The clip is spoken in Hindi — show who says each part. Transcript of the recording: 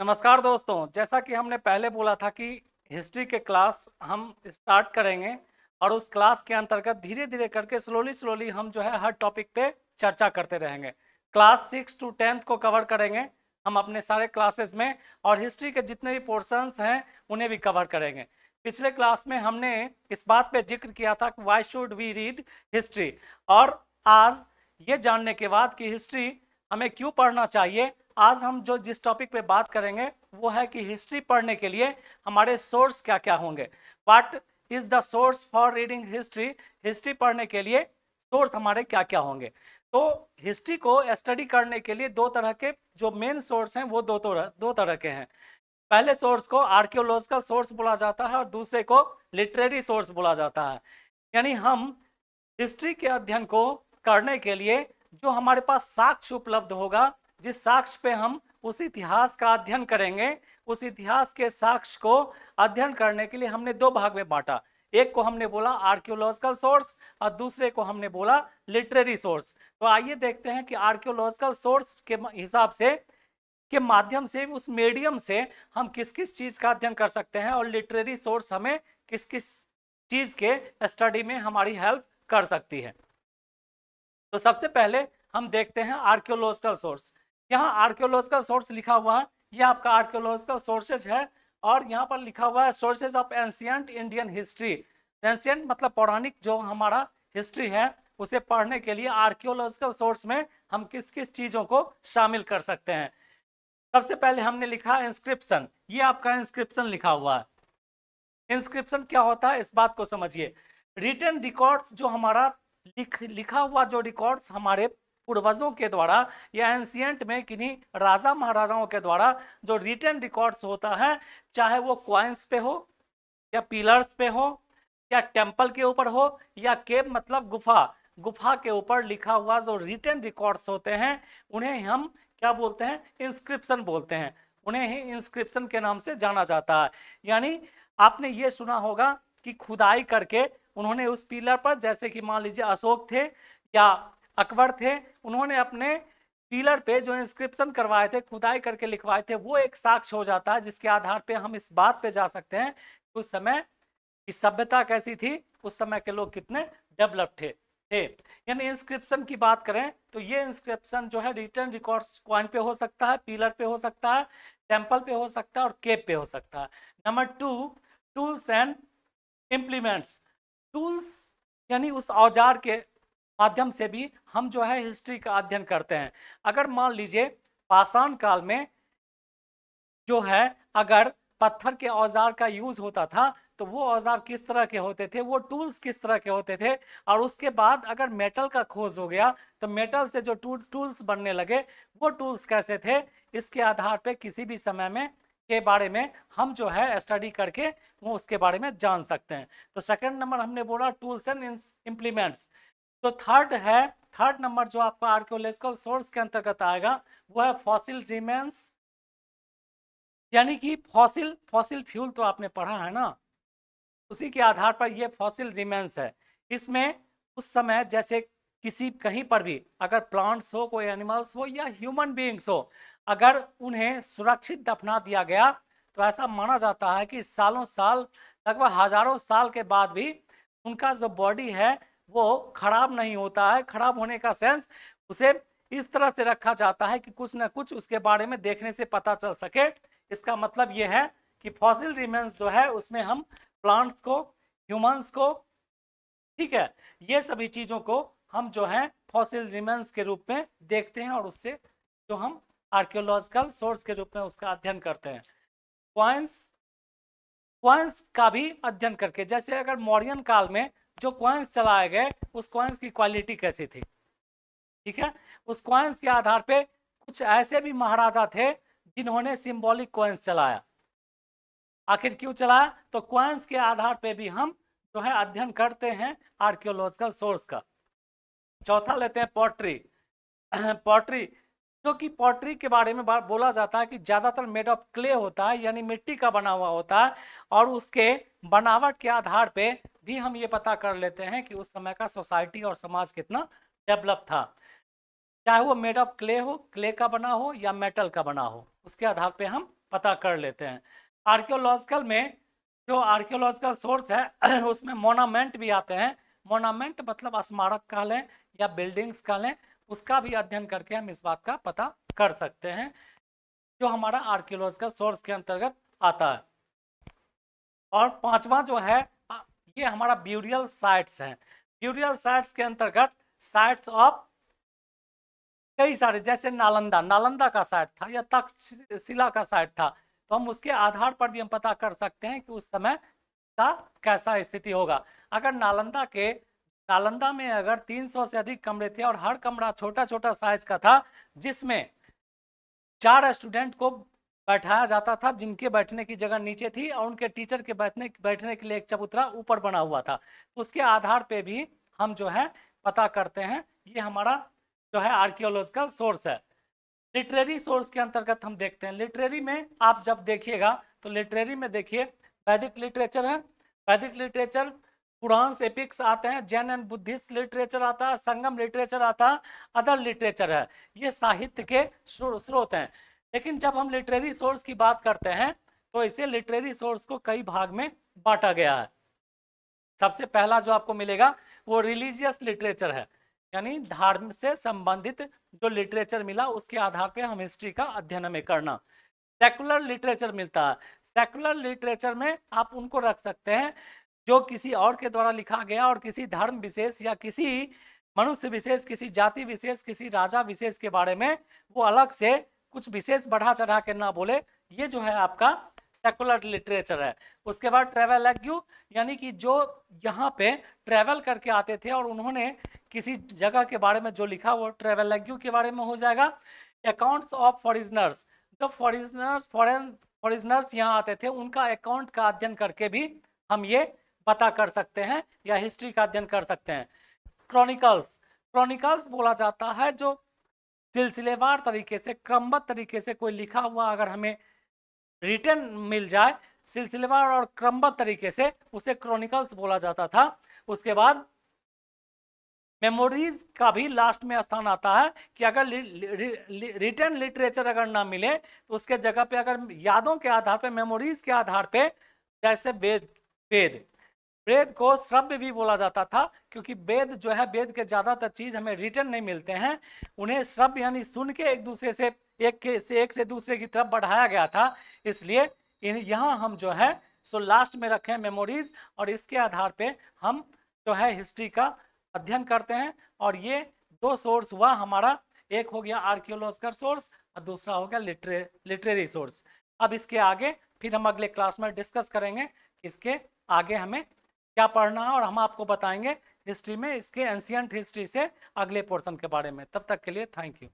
Speaker 1: नमस्कार दोस्तों, जैसा कि हमने पहले बोला था कि हिस्ट्री के क्लास हम स्टार्ट करेंगे और उस क्लास के अंतर्गत धीरे धीरे करके स्लोली हम जो है हर टॉपिक पे चर्चा करते रहेंगे। क्लास 6 to 10th को कवर करेंगे हम अपने सारे क्लासेस में, और हिस्ट्री के जितने भी पोर्शंस हैं उन्हें भी कवर करेंगे। पिछले क्लास में हमने इस बात पे जिक्र किया था कि why should we read history, और आज ये जानने के बाद कि हिस्ट्री हमें क्यों पढ़ना चाहिए, आज हम जो जिस टॉपिक पे बात करेंगे वो है कि हिस्ट्री पढ़ने के लिए हमारे सोर्स क्या क्या होंगे। What is the source for reading history, history पढ़ने के लिए सोर्स हमारे क्या क्या होंगे। तो हिस्ट्री को स्टडी करने के लिए दो तरह के जो मेन सोर्स हैं वो दो तरह के हैं। पहले सोर्स को आर्कियोलॉजिकल सोर्स बोला जाता है और दूसरे को लिटरेरी सोर्स बोला जाता है। यानी हम हिस्ट्री के अध्ययन को करने के लिए जो हमारे पास साक्ष्य उपलब्ध होगा, जिस साक्ष्य पे हम उस इतिहास का अध्ययन करेंगे, उस इतिहास के साक्ष्य को अध्ययन करने के लिए हमने दो भाग में बांटा। एक को हमने बोला आर्कियोलॉजिकल सोर्स और दूसरे को हमने बोला लिटरेरी सोर्स। तो आइए देखते हैं कि आर्कियोलॉजिकल सोर्स के हिसाब से के माध्यम से, उस मीडियम से हम किस किस चीज का अध्ययन कर सकते हैं, और लिटरेरी सोर्स हमें किस किस चीज के स्टडी में हमारी हेल्प कर सकती है। तो सबसे पहले हम देखते हैं आर्कियोलॉजिकल सोर्स। यहाँ आर्कियोलॉजिकल सोर्स लिखा हुआ है, यह आपका आर्कियोलॉजिकल सोर्सेज है, और यहाँ पर लिखा हुआ है sources of ancient Indian history. Ancient मतलब पौराणिक जो हमारा हिस्ट्री है उसे पढ़ने के लिए आर्कियोलॉजिकल सोर्स में हम किस किस चीजों को शामिल कर सकते हैं। सबसे पहले हमने लिखा इंस्क्रिप्शन, ये आपका इंस्क्रिप्शन लिखा हुआ है। इंस्क्रिप्शन क्या होता है इस बात को समझिए। रिटन रिकॉर्ड्स जो हमारा लिखा हुआ जो रिकॉर्ड्स हमारे पूर्वजों के द्वारा या एंशियंट में किन्हीं राजा महाराजाओं के द्वारा जो रिटन रिकॉर्ड्स होता है, चाहे वो क्वाइंस पे हो या पिलर्स पे हो या टेम्पल के ऊपर हो या केव मतलब गुफा, गुफा के ऊपर लिखा हुआ जो रिटन रिकॉर्ड्स होते हैं उन्हें हम क्या बोलते हैं, इंस्क्रिप्शन बोलते हैं। उन्हें ही इंस्क्रिप्शन के नाम से जाना जाता है। यानी आपने ये सुना होगा कि खुदाई करके उन्होंने उस पिलर पर, जैसे कि मान लीजिए अशोक थे या अकबर थे, उन्होंने अपने पिलर पे जो इंस्क्रिप्शन करवाए थे, खुदाई करके लिखवाए थे, वो एक साक्ष्य हो जाता है जिसके आधार पे हम इस बात पे जा सकते हैं कि उस समय की सभ्यता कैसी थी, उस समय के लोग कितने डेवलप थे। यानी इंस्क्रिप्शन की बात करें तो ये इंस्क्रिप्शन जो है रिटन रिकॉर्ड्स कॉइन पे हो सकता है, पिलर पे हो सकता है, टेम्पल पे हो सकता है और केव पे हो सकता है। Number 2, tools and implements. Tools यानी उस औजार के माध्यम से भी हम जो है हिस्ट्री का अध्ययन करते हैं। अगर मान लीजिए पाषाण काल में जो है अगर पत्थर के औजार का यूज होता था तो वो औजार किस तरह के होते थे, वो टूल्स किस तरह के होते थे, और उसके बाद अगर मेटल का खोज हो गया तो मेटल से जो टूल्स बनने लगे वो टूल्स कैसे थे, इसके आधार पे किसी भी समय में के बारे में हम जो है स्टडी करके वो उसके बारे में जान सकते हैं। तो सेकंड नंबर हमने बोला टूल्स एंड इम्प्लीमेंट्स। तो थर्ड नंबर जो आपका आर्कियोलॉजिकल सोर्स के अंतर्गत आएगा वो है फॉसिल रिमेन्स। यानी कि फॉसिल फॉसिल फ्यूल तो आपने पढ़ा है ना, उसी के आधार पर ये फॉसिल रिमेन्स है। इसमें उस समय जैसे किसी कहीं पर भी अगर प्लांट्स हो, कोई एनिमल्स हो या ह्यूमन बीइंग्स हो, अगर उन्हें सुरक्षित दफना दिया गया तो ऐसा माना जाता है कि सालों साल, लगभग हजारों साल के बाद भी उनका जो बॉडी है वो खराब नहीं होता है। खराब होने का सेंस, उसे इस तरह से रखा जाता है कि कुछ ना कुछ उसके बारे में देखने से पता चल सके। इसका मतलब ये है कि फॉसिल रिमेन्स जो है उसमें हम प्लांट्स को, ह्यूमंस को, ठीक है, ये सभी चीजों को हम जो है फॉसिल रिमेन्स के रूप में देखते हैं और उससे जो हम आर्कियोलॉजिकल सोर्स के रूप में उसका अध्ययन करते हैं। क्वाइंस, क्वाइंस का भी अध्ययन करके, जैसे अगर मौर्यन काल में जो क्वाइंस चलाए गए उस क्वाइंस की क्वालिटी कैसी थी, ठीक है, उस क्वाइंस के आधार पे कुछ ऐसे भी महाराजा थे जिन्होंने सिंबॉलिक क्वाइंस चलाया। आखिर क्यों चलाया, तो क्वाइंस के आधार पे भी हम जो है अध्ययन करते हैं आर्कियोलॉजिकल सोर्स का। चौथा लेते हैं पॉटरी। पॉटरी, जो कि पॉटरी के बारे में बोला जाता है कि ज्यादातर मेड ऑफ क्ले होता है, यानी मिट्टी का बना हुआ होता है, और उसके बनावट के आधार पे भी हम ये पता कर लेते हैं कि उस समय का सोसाइटी और समाज कितना डेवलप था। चाहे वो मेड ऑफ क्ले हो, क्ले का बना हो या मेटल का बना हो, उसके आधार पे हम पता कर लेते हैं। आर्कियोलॉजिकल में जो आर्कियोलॉजिकल सोर्स है उसमें मोनामेंट भी आते हैं। मोनामेंट मतलब स्मारक कह लें या बिल्डिंग्स कह लें, उसका भी अध्ययन करके हम इस बात का पता कर सकते हैं, जो हमारा आर्कियोलॉजिकल सोर्स के अंतर्गत आता है। और पांचवा जो है ये हमारा ब्यूरियल साइट्स है। ब्यूरियल साइट्स के अंतर्गत साइट्स ऑफ कई सारे, जैसे नालंदा का साइट था या तक्षशिला का साइट था, तो हम उसके आधार पर भी हम पता कर सकते हैं कि उस समय का कैसा स्थिति होगा। अगर नालंदा में अगर 300 से अधिक कमरे थे और हर कमरा छोटा छोटा साइज का था, जिसमें 4 स्टूडेंट को बैठाया जाता था, जिनके बैठने की जगह नीचे थी और उनके टीचर के बैठने के लिए एक चबूतरा ऊपर बना हुआ था, उसके आधार पे भी हम जो है पता करते हैं। ये हमारा जो है आर्कियोलॉजिकल सोर्स है। लिटरेरी सोर्स के अंतर्गत हम देखते हैं। लिटरेरी में आप जब देखिएगा तो लिटरेरी में देखिए वैदिक लिटरेचर है। वैदिक लिटरेचर पुराण एपिक्स आते हैं, जैन एंड बुद्धिस्ट लिटरेचर आता है, संगम लिटरेचर आता है, अदर लिटरेचर है। ये साहित्य के स्रोत हैं। लेकिन जब हम लिटरेरी सोर्स की बात करते हैं तो इसे लिटरेरी सोर्स को कई भाग में बांटा गया है। सबसे पहला जो आपको मिलेगा वो रिलीजियस लिटरेचर है, यानी धर्म से संबंधित जो लिटरेचर मिला उसके आधार पे हम हिस्ट्री का अध्ययन हमें करना। सेकुलर लिटरेचर मिलता है। सेकुलर लिटरेचर में आप उनको रख सकते हैं जो किसी और के द्वारा लिखा गया और किसी धर्म विशेष या किसी मनुष्य विशेष, किसी जाति विशेष, किसी राजा विशेष के बारे में वो अलग से कुछ विशेष बढ़ा चढ़ा के ना बोले, ये जो है आपका सेकुलर लिटरेचर है। उसके बाद ट्रेवलैग्यू, यानी कि जो यहाँ पे ट्रेवल करके आते थे और उन्होंने किसी जगह के बारे में जो लिखा वो ट्रेवलैग्यू के बारे में हो जाएगा। अकाउंट्स ऑफ फॉरिजनर्स, जो फॉरिजनर्स यहाँ आते थे उनका अकाउंट का अध्ययन करके भी हम ये पता कर सकते हैं या हिस्ट्री का अध्ययन कर सकते हैं। क्रॉनिकल्स, क्रॉनिकल्स बोला जाता है जो सिलसिलेवार तरीके से, क्रमबद्ध तरीके से कोई लिखा हुआ अगर हमें रिटर्न मिल जाए सिलसिलेवार और क्रमबद्ध तरीके से, उसे क्रॉनिकल्स बोला जाता था। उसके बाद मेमोरीज का भी लास्ट में स्थान आता है कि अगर रिटर्न लिटरेचर अगर ना मिले तो उसके जगह पे अगर यादों के आधार पे, मेमोरीज के आधार पे, जैसे वेद वेद वेद को श्रव्य भी बोला जाता था, क्योंकि वेद जो है, वेद के ज्यादातर चीज हमें रिटर्न नहीं मिलते हैं, उन्हें श्रव्य यानी सुन के एक दूसरे से एक से दूसरे की तरफ बढ़ाया गया था। इसलिए यहाँ हम जो है सो लास्ट में रखें मेमोरीज, और इसके आधार पे हम जो है हिस्ट्री का अध्ययन करते हैं। और ये 2 सोर्स हुआ हमारा, एक हो गया आर्कियोलॉजिकल सोर्स और दूसरा हो गया लिटरेरी सोर्स। अब इसके आगे फिर हम अगले क्लास में डिस्कस करेंगे इसके आगे हमें क्या पढ़ना है, और हम आपको बताएंगे हिस्ट्री में इसके एंशियंट हिस्ट्री से अगले पोर्शन के बारे में। तब तक के लिए थैंक यू।